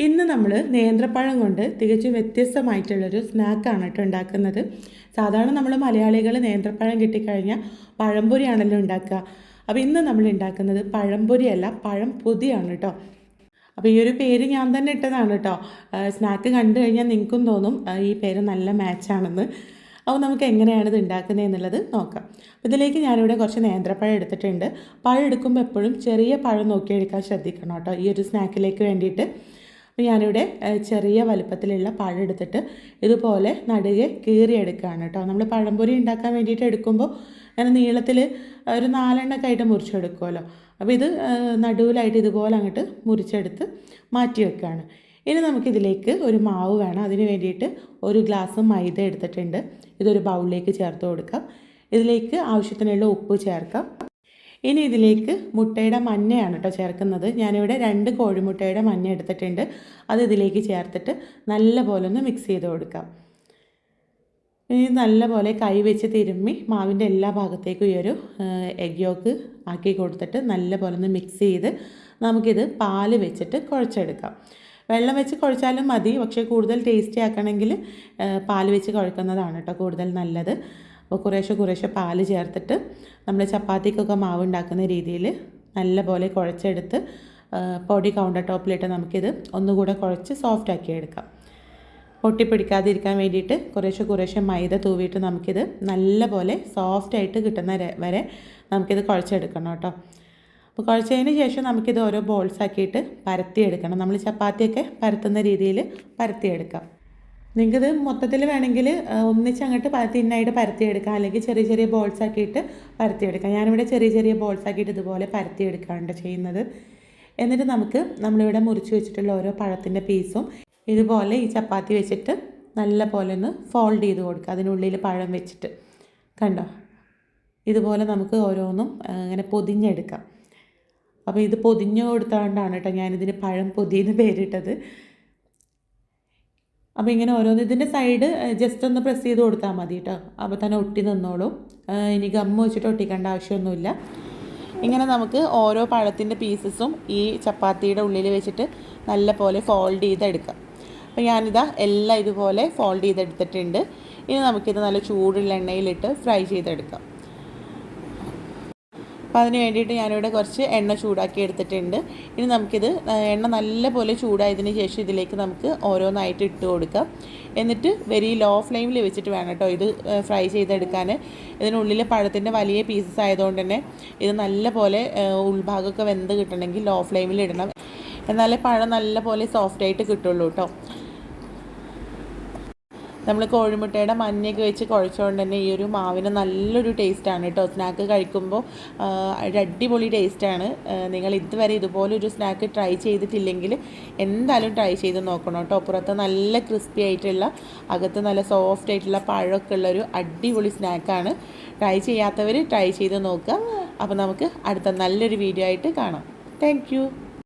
ഇന്ന് നമ്മൾ നേന്ത്രപ്പഴം കൊണ്ട് തികച്ചും വ്യത്യസ്തമായിട്ടുള്ളൊരു സ്നാക്കാണ് കേട്ടോ ഉണ്ടാക്കുന്നത്. സാധാരണ നമ്മൾ മലയാളികൾ നേന്ത്രപ്പഴം കിട്ടിക്കഴിഞ്ഞാൽ പഴംപൊരിയാണല്ലോ ഉണ്ടാക്കുക. അപ്പോൾ ഇന്ന് നമ്മൾ ഉണ്ടാക്കുന്നത് പഴംപൊരിയല്ല, പഴം പൊതിയാണ് കേട്ടോ. അപ്പോൾ ഈ ഒരു പേര് ഞാൻ തന്നെ ഇട്ടതാണ് കേട്ടോ. സ്നാക്ക് കണ്ടു കഴിഞ്ഞാൽ നിങ്ങൾക്കും തോന്നും ഈ പേര് നല്ല മാച്ചാണെന്ന്. അപ്പോൾ നമുക്ക് എങ്ങനെയാണ് ഇത് ഉണ്ടാക്കുന്നത് എന്നുള്ളത് നോക്കാം. അപ്പോൾ ഇതിലേക്ക് ഞാനിവിടെ കുറച്ച് നേന്ത്രപ്പഴം എടുത്തിട്ടുണ്ട്. പഴം എടുക്കുമ്പോൾ എപ്പോഴും ചെറിയ പഴം നോക്കി എടുക്കാൻ ശ്രദ്ധിക്കണം കേട്ടോ, ഈ ഒരു സ്നാക്കിലേക്ക് വേണ്ടിയിട്ട്. അപ്പോൾ ഞാനിവിടെ ചെറിയ വലുപ്പത്തിലുള്ള പഴം എടുത്തിട്ട് ഇതുപോലെ നടുകെ കീറിയെടുക്കുകയാണ് കേട്ടോ. നമ്മൾ പഴംപൊരി ഉണ്ടാക്കാൻ വേണ്ടിയിട്ട് എടുക്കുമ്പോൾ അങ്ങനെ നീളത്തിൽ ഒരു 4 എണ്ണമൊക്കെ ആയിട്ട് മുറിച്ചെടുക്കുമല്ലോ. അപ്പോൾ ഇത് നടുവിലായിട്ട് ഇതുപോലെ അങ്ങോട്ട് മുറിച്ചെടുത്ത് മാറ്റി വെക്കുകയാണ്. ഇനി നമുക്കിതിലേക്ക് ഒരു മാവ് വേണം. അതിന് വേണ്ടിയിട്ട് 1 ഗ്ലാസ് മൈദ എടുത്തിട്ടുണ്ട്. ഇതൊരു ബൗളിലേക്ക് ചേർത്ത് കൊടുക്കാം. ഇതിലേക്ക് ആവശ്യത്തിനുള്ള ഉപ്പ് ചേർക്കാം. ഇനി ഇതിലേക്ക് മുട്ടയുടെ മഞ്ഞയാണ് കേട്ടോ ചേർക്കുന്നത്. ഞാനിവിടെ 2 കോഴിമുട്ടയുടെ മഞ്ഞ എടുത്തിട്ടുണ്ട്. അത് ഇതിലേക്ക് ചേർത്തിട്ട് നല്ലപോലെ ഒന്ന് മിക്സ് ചെയ്ത് കൊടുക്കാം. ഇനി നല്ലപോലെ കൈ വെച്ച് തിരുമ്മി മാവിൻ്റെ എല്ലാ ഭാഗത്തേക്കും ഈ ഒരു എഗ് യോക്ക് ആക്കി കൊടുത്തിട്ട് നല്ലപോലെ ഒന്ന് മിക്സ് ചെയ്ത് നമുക്കിത് പാല് വെച്ചിട്ട് കുഴച്ചെടുക്കാം. വെള്ളം വെച്ച് കുഴച്ചാലും മതി, പക്ഷേ കൂടുതൽ ടേസ്റ്റി ആക്കണമെങ്കിൽ പാല് വെച്ച് കുഴക്കുന്നതാണ് കേട്ടോ കൂടുതൽ നല്ലത്. അപ്പോൾ കുറേശ്ശെ പാല് ചേർത്തിട്ട് നമ്മൾ ചപ്പാത്തിക്കൊക്കെ മാവ് ഉണ്ടാക്കുന്ന രീതിയിൽ നല്ലപോലെ കുഴച്ചെടുത്ത് പൊടി കൗണ്ടർ ടോപ്പിലിട്ട് നമുക്കിത് ഒന്നുകൂടെ കുഴച്ച് സോഫ്റ്റാക്കി എടുക്കാം. പൊട്ടിപ്പിടിക്കാതിരിക്കാൻ വേണ്ടിയിട്ട് കുറേശ്ശെ മൈദ തൂവിയിട്ട് നമുക്കിത് നല്ലപോലെ സോഫ്റ്റായിട്ട് കിട്ടുന്ന വരെ നമുക്കിത് കുഴച്ചെടുക്കണം കേട്ടോ. അപ്പോൾ കുഴച്ചതിന് ശേഷം നമുക്കിത് ഓരോ ബോൾസാക്കിയിട്ട് പരത്തിയെടുക്കണം. നമ്മൾ ചപ്പാത്തിയൊക്കെ പരത്തുന്ന രീതിയിൽ പരത്തിയെടുക്കാം. നിങ്ങൾക്കിത് മൊത്തത്തിൽ വേണമെങ്കിൽ ഒന്നിച്ചങ്ങോട്ട് തിന്നായിട്ട് പരത്തിയെടുക്കാം, അല്ലെങ്കിൽ ചെറിയ ബോൾസ് ആക്കിയിട്ട് പരത്തിയെടുക്കാം. ഞാനിവിടെ ചെറിയ ബോൾസ് ആക്കിയിട്ട് ഇതുപോലെ പരത്തിയെടുക്കുകയാണ് ചെയ്യുന്നത്. എന്നിട്ട് നമ്മളിവിടെ മുറിച്ച് വെച്ചിട്ടുള്ള ഓരോ പഴത്തിൻ്റെ പീസും ഇതുപോലെ ഈ ചപ്പാത്തി വെച്ചിട്ട് നല്ല പോലെ ഒന്ന് ഫോൾഡ് ചെയ്ത് കൊടുക്കുക. അതിനുള്ളിൽ പഴം വെച്ചിട്ട് കണ്ടോ, ഇതുപോലെ നമുക്ക് ഓരോന്നും ഇങ്ങനെ പൊതിഞ്ഞെടുക്കാം. അപ്പോൾ ഇത് പൊതിഞ്ഞു കൊടുത്തുകൊണ്ടാണ് കേട്ടോ ഞാനിതിന് പഴം പൊതിയെന്ന് പേരിട്ടത്. അപ്പോൾ ഇങ്ങനെ ഓരോന്ന് ഇതിൻ്റെ സൈഡ് ജസ്റ്റ് ഒന്ന് പ്രസ് ചെയ്ത് കൊടുത്താൽ മതി കേട്ടോ, അപ്പോൾ തന്നെ ഒട്ടി നിന്നോളും. ഇനി ഗമ്മ് വെച്ചിട്ട് ഒട്ടിക്കേണ്ട ആവശ്യമൊന്നുമില്ല. ഇങ്ങനെ നമുക്ക് ഓരോ പഴത്തിൻ്റെ പീസസും ഈ ചപ്പാത്തിയുടെ ഉള്ളിൽ വെച്ചിട്ട് നല്ല പോലെ ഫോൾഡ് ചെയ്തെടുക്കാം. അപ്പോൾ ഞാനിതാ എല്ലാം ഇതുപോലെ ഫോൾഡ് ചെയ്തെടുത്തിട്ടുണ്ട്. ഇനി നമുക്കിത് നല്ല ചൂടുള്ള എണ്ണയിലിട്ട് ഫ്രൈ ചെയ്തെടുക്കാം. അപ്പോൾ അതിന് വേണ്ടിയിട്ട് ഞാനിവിടെ കുറച്ച് എണ്ണ ചൂടാക്കി എടുത്തിട്ടുണ്ട്. ഇനി നമുക്കിത് എണ്ണ നല്ലപോലെ ചൂടായതിന് ശേഷം ഇതിലേക്ക് നമുക്ക് ഓരോന്നായിട്ട് ഇട്ട് കൊടുക്കാം. എന്നിട്ട് വെരി ലോ ഫ്ലെയിമിൽ വെച്ചിട്ട് വേണം കേട്ടോ ഇത് ഫ്രൈ ചെയ്തെടുക്കാൻ. ഇതിനുള്ളിൽ പഴത്തിൻ്റെ വലിയ പീസസ് ആയതുകൊണ്ട് തന്നെ ഇത് നല്ലപോലെ ഉൾഭാഗമൊക്കെ വെന്ത് കിട്ടണമെങ്കിൽ ലോ ഫ്ലെയിമിൽ ഇടണം. എന്നാലേ പഴം നല്ലപോലെ സോഫ്റ്റായിട്ട് കിട്ടുള്ളൂ കേട്ടോ. നമ്മൾ കോഴിമുട്ടയുടെ മഞ്ഞയൊക്കെ വെച്ച് കുഴച്ചുകൊണ്ട് തന്നെ ഈ ഒരു മാവിന് നല്ലൊരു ടേസ്റ്റാണ് കേട്ടോ. സ്നാക്ക് കഴിക്കുമ്പോൾ അടിപൊളി ടേസ്റ്റാണ്. നിങ്ങൾ ഇതുവരെ ഇതുപോലൊരു സ്നാക്ക് ട്രൈ ചെയ്തിട്ടില്ലെങ്കിൽ എന്തായാലും ട്രൈ ചെയ്ത് നോക്കണം കേട്ടോ. പുറത്ത് നല്ല ക്രിസ്പി ആയിട്ടുള്ള അകത്ത് നല്ല സോഫ്റ്റ് ആയിട്ടുള്ള പഴമൊക്കെ ഉള്ളൊരു അടിപൊളി സ്നാക്കാണ്. ട്രൈ ചെയ്യാത്തവർ ട്രൈ ചെയ്ത് നോക്കുക. അപ്പോൾ നമുക്ക് അടുത്ത നല്ലൊരു വീഡിയോ ആയിട്ട് കാണാം. താങ്ക്